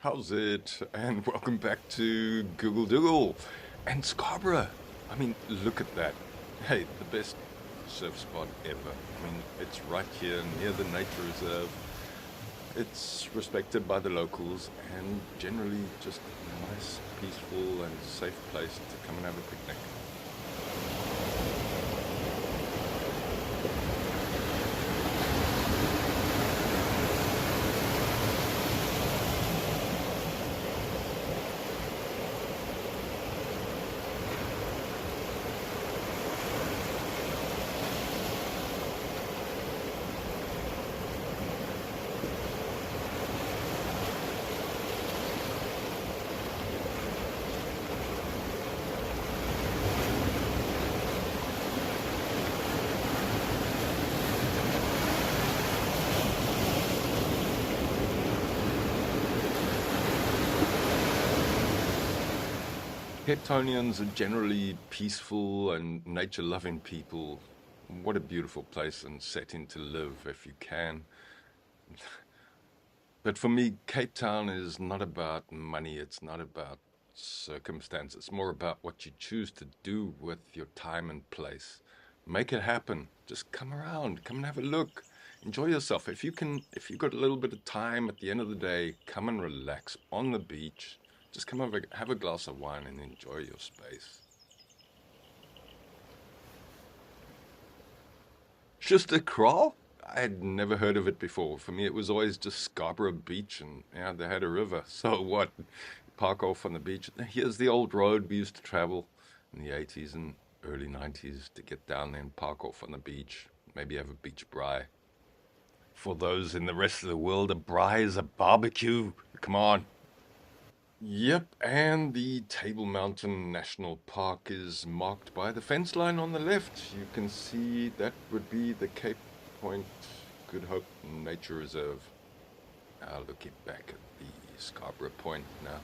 How's it? And welcome back to Google Dougal and Scarborough. I mean, look at that. Hey, the best surf spot ever. I mean, it's right here near the nature reserve. It's respected by the locals and generally just a nice, peaceful, and safe place to come and have a picnic. Cape Townians are generally peaceful and nature loving people. What a beautiful place and setting to live if you can. But for me, Cape Town is not about money, it's not about circumstance, it's more about what you choose to do with your time and place. Make it happen. Just come around, come and have a look. Enjoy yourself. If you've got a little bit of time at the end of the day, come and relax on the beach. Just come over, have a glass of wine and enjoy your space. Just a crawl? I had never heard of it before. For me, it was always just Scarborough Beach, and yeah, they had a river. So what? Park off on the beach. Here's the old road we used to travel in the 80s and early 90s to get down there and park off on the beach. Maybe have a beach braai. For those in the rest of the world, a braai is a barbecue. Come on. Yep, and the Table Mountain National Park is marked by the fence line on the left. You can see that would be the Cape Point Good Hope Nature Reserve. Looking back at the Scarborough Point now.